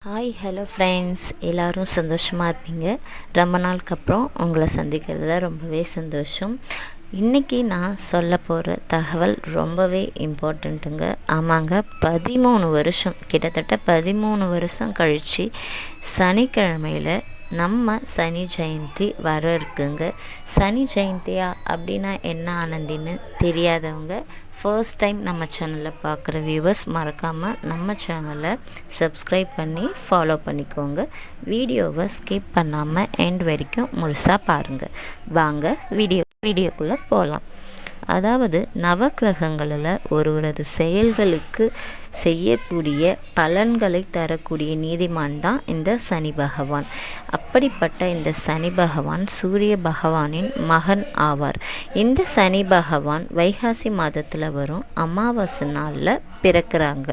Hi hello friends, எல்லோரும் சந்தோஷமாக இருப்பீங்க. ரொம்ப நாளுக்கு அப்புறம் உங்களை சந்திக்கிறதுல ரொம்பவே சந்தோஷம். இன்றைக்கி நான் சொல்ல போகிற தகவல் ரொம்பவே இம்பார்ட்டண்ட்டுங்க. ஆமாங்க, 13 வருஷம், கிட்டத்தட்ட 13 வருஷம் கழித்து சனிக்கிழமையில் நம்ம சனி ஜெயந்தி வர இருக்குங்க. சனி ஜெயந்தியா அப்படின்னா என்ன ஆனந்தின்னு தெரியாதவங்க, ஃபர்ஸ்ட் டைம் நம்ம சேனலில் பார்க்குற வியூவர்ஸ் மறக்காமல் நம்ம சேனலை சப்ஸ்கிரைப் பண்ணி ஃபாலோ பண்ணிக்கோங்க. வீடியோவை ஸ்கிப் பண்ணாமல் எண்ட் வரைக்கும் முழுசாக பாருங்கள். வாங்க வீடியோக்குள்ளே போகலாம். அதாவது நவக்கிரகங்களில் ஒருவரது செயல்களுக்கு செய்யக்கூடிய பலன்களை தரக்கூடிய நீதிமான் தான் இந்த சனி பகவான். அப்படிப்பட்ட இந்த சனி பகவான் சூரிய பகவானின் மகன் ஆவார். இந்த சனி பகவான் வைகாசி மாதத்தில் வரும் அமாவாசை நாளில் பிறக்கிறாங்க.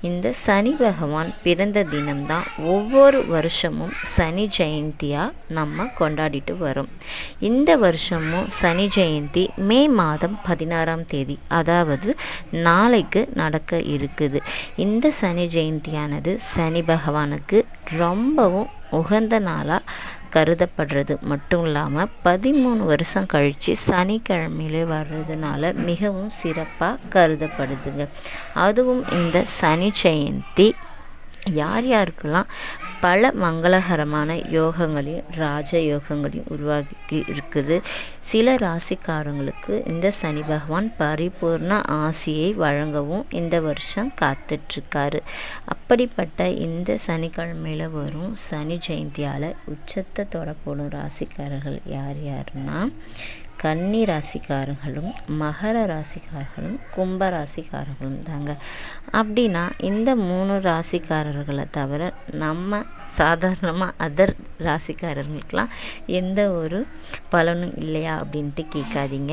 இந்த சனி பகவான் பிறந்த தினம்தான் ஒவ்வொரு வருஷமும் சனி ஜெயந்தியாக நம்ம கொண்டாடிட்டு வரோம். இந்த வருஷமும் சனி ஜெயந்தி மே மாதம் 16ஆம் தேதி, அதாவது நாளைக்கு நடக்க இருக்குது. இந்த சனி ஜெயந்தியானது சனி பகவானுக்கு ரொம்பவும் உகந்த நாளாக கருதப்படுறது மட்டும் இல்லாமல் 13 வருஷம் கழித்து சனிக்கிழமையிலே வர்றதுனால மிகவும் சிறப்பாக கருதப்படுதுங்க. அதுவும் இந்த சனி ஜெயந்தி யார் யாருக்கெல்லாம் பல மங்களகரமான யோகங்களையும் ராஜ யோகங்களையும் உருவாக்கி இருக்குது. சில ராசிக்காரங்களுக்கு இந்த சனி பகவான் பரிபூர்ண ஆசியை வழங்கவும் இந்த வருஷம் காத்துட்ருக்காரு. அப்படிப்பட்ட இந்த சனிக்கிழமையில் வரும் சனி ஜெயந்தியால் உச்சத்தை தொடப்படும் ராசிக்காரர்கள் யார் யாருன்னா, கன்னி ராசிக்காரர்களும் மகர ராசிக்காரர்களும் கும்ப ராசிக்காரர்களும் தாங்க. அப்படின்னா இந்த 3 ராசிக்காரர்களை தவிர நம்ம சாதாரணமாக அதர் ராசிக்காரர்களுக்கெலாம் எந்த ஒரு பலனும் இல்லையா அப்படின்ட்டு கேட்காதீங்க.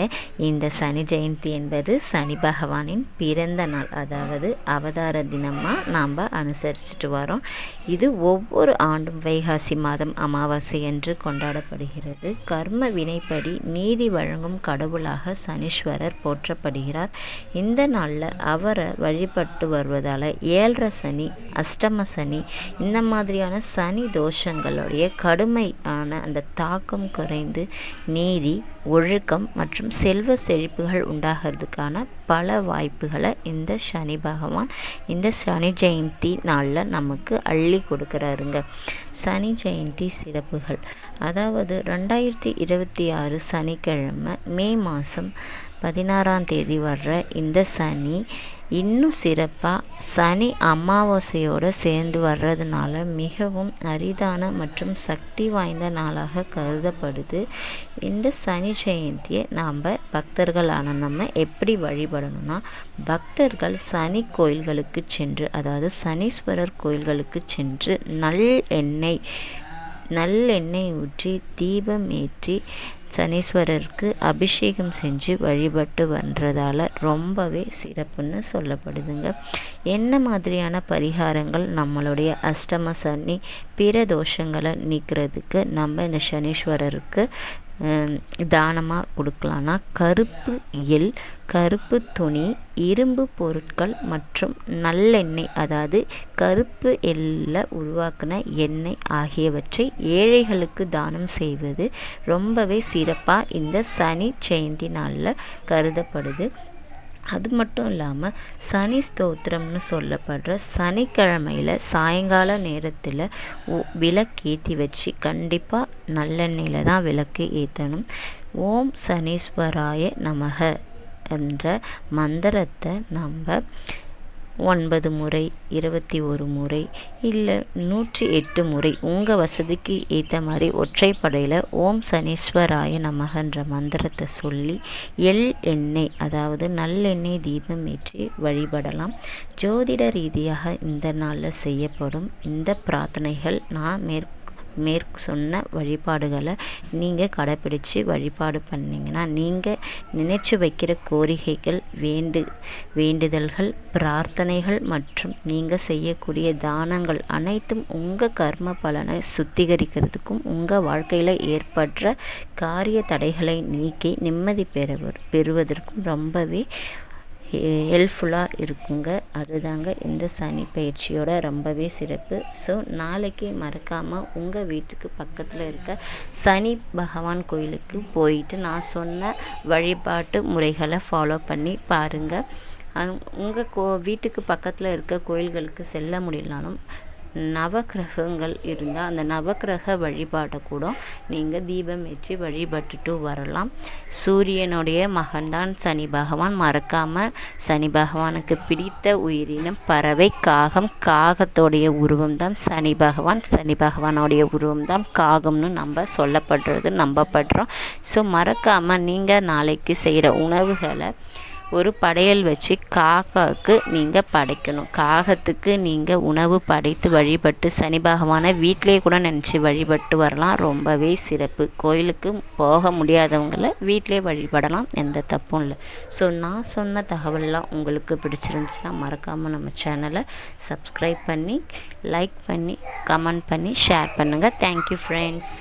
இந்த சனி ஜெயந்தி என்பது சனி பகவானின் பிறந்த நாள், அதாவது அவதார தினமாக நாம் அனுசரிச்சுட்டு வரோம். இது ஒவ்வொரு ஆண்டும் வைகாசி மாதம் அமாவாசை என்று கொண்டாடப்படுகிறது. கர்ம வினைப்படி நீதி வழங்கும் கடவுளாக சனீஸ்வரர் போற்றப்படுகிறார். இந்த நாளில் அவரை வழிபட்டு வருவதால் 7.5 சனி, அஷ்டம சனி, இந்த மாதிரியான சனி தோஷங்களுடைய கடுமையான அந்த தாக்கம் குறைந்து நீதி, ஒழுக்கம் மற்றும் செல்வ செழிப்புகள் உண்டாகிறதுக்கான பல வாய்ப்புகளை இந்த சனி பகவான் இந்த சனி ஜெயந்தி நாளில் நமக்கு அள்ளி கொடுக்குறாருங்க. சனி ஜெயந்தி சிறப்புகள், அதாவது 2026 சனிக்கிழமை மே மாதம் 16ஆம் தேதி வர்ற இந்த சனி இன்னும் சிறப்பாக சனி அமாவாசையோடு சேர்ந்து வர்றதுனால மிகவும் அரிதான மற்றும் சக்தி வாய்ந்த நாளாக கருதப்படுது. இந்த சனி ஜெயந்தியை நாம் பக்தர்களான நம்ம எப்படி வழிபடணும்னா, பக்தர்கள் சனி கோயில்களுக்கு சென்று, அதாவது சனீஸ்வரர் கோயில்களுக்கு சென்று நல்லெண்ணெய் ஊற்றி தீபம் ஏற்றி சனீஸ்வரருக்கு அபிஷேகம் செஞ்சு வழிபட்டு வந்ததால் ரொம்பவே சிறப்புன்னு சொல்லப்படுதுங்க. என்ன மாதிரியான பரிகாரங்கள் நம்மளுடைய அஷ்டம சனி பிற தோஷங்களை நீக்கிறதுக்கு நம்ம இந்த சனீஸ்வரருக்கு தானமாக கொடுக்கலான்னா, கருப்பு எள், கருப்பு துணி, இரும்பு பொருட்கள் மற்றும் நல்லெண்ணெய், அதாவது கருப்பு எள்ளில் உருவாக்கின எண்ணெய் ஆகியவற்றை ஏழைகளுக்கு தானம் செய்வது ரொம்பவே சிறப்பாக இந்த சனி ஜெயந்தி நாளில் கருதப்படுது. அது மட்டும் இல்லாமல் சனி ஸ்தோத்திரம்னு சொல்லப்படுற சனிக்கிழமையில் சாயங்கால நேரத்தில் விளக்கேற்றி வச்சு, கண்டிப்பாக நல்லெண்ணெயில் தான் விளக்கு ஏற்றணும். ஓம் சனீஸ்வராய நமக என்ற மந்திரத்தை நம்ம 9 முறை, 21 முறை, இல்லை 108 முறை உங்கள் வசதிக்கு ஏற்ற மாதிரி ஒற்றைப்படையில் ஓம் சனீஸ்வராய நமகன்ற மந்திரத்தை சொல்லி எண்ணெய், அதாவது நல்லெண்ணெய் தீபம் ஏற்றி வழிபடலாம். ஜோதிட ரீதியாக இந்த நாளில் செய்யப்படும் இந்த பிரார்த்தனைகள் நான் சொன்ன வழிபாடுகளை நீங்கள் கடைப்பிடித்து வழிபாடு பண்ணிங்கன்னா, நீங்கள் நினைச்சு வைக்கிற கோரிக்கைகள், வேண்டுதல்கள், பிரார்த்தனைகள் மற்றும் நீங்கள் செய்யக்கூடிய தானங்கள் அனைத்தும் உங்கள் கர்ம பலனை சுத்திகரிக்கிறதுக்கும் உங்கள் வாழ்க்கையில் ஏற்படுற காரிய தடைகளை நீக்கி நிம்மதி பெறுவதற்கும் ரொம்பவே ஹெல்ப்ஃபுல்லாக இருக்குங்க. அதுதாங்க இந்த சனி பயிற்சியோட ரொம்பவே சிறப்பு. ஸோ நாளைக்கு மறக்காமல் உங்கள் வீட்டுக்கு பக்கத்தில் இருக்க சனி பகவான் கோயிலுக்கு போயிட்டு நான் சொன்ன வழிபாட்டு முறைகளை ஃபாலோ பண்ணி பாருங்கள். உங்கள் வீட்டுக்கு பக்கத்தில் இருக்க கோயில்களுக்கு செல்ல முடியலனாலும் நவக்கிரகங்கள் இருந்தால் அந்த நவக்கிரக வழிபாட்டை கூட நீங்கள் தீபம் ஏற்றி வழிபட்டுட்டு வரலாம். சூரியனுடைய மகன்தான் சனி பகவான். மறக்காமல் சனி பகவானுக்கு பிடித்த உயிரினம் பறவை காகம். காகத்தோடைய உருவம்தான் சனி பகவான். சனி பகவானுடைய உருவம்தான் காகம்னு நம்பப்படுறோம். ஸோ மறக்காமல் நீங்கள் நாளைக்கு செய்கிற உணவுகளை ஒரு படையல் வச்சு காக்காவுக்கு நீங்கள் படைக்கணும். காகத்துக்கு நீங்கள் உணவு படைத்து வழிபட்டு சனி பகவானை வீட்டிலே கூட நினச்சி வழிபட்டு வரலாம். ரொம்பவே சிறப்பு. கோயிலுக்கு போக முடியாதவங்களை வீட்டிலே வழிபடலாம், எந்த தப்பும் இல்லை. ஸோ நான் சொன்ன தகவல்லாம் உங்களுக்கு பிடிச்சிருந்துச்சுன்னா மறக்காமல் நம்ம சேனலை சப்ஸ்கிரைப் பண்ணி, லைக் பண்ணி, கமெண்ட் பண்ணி, ஷேர் பண்ணுங்கள். Thank you friends.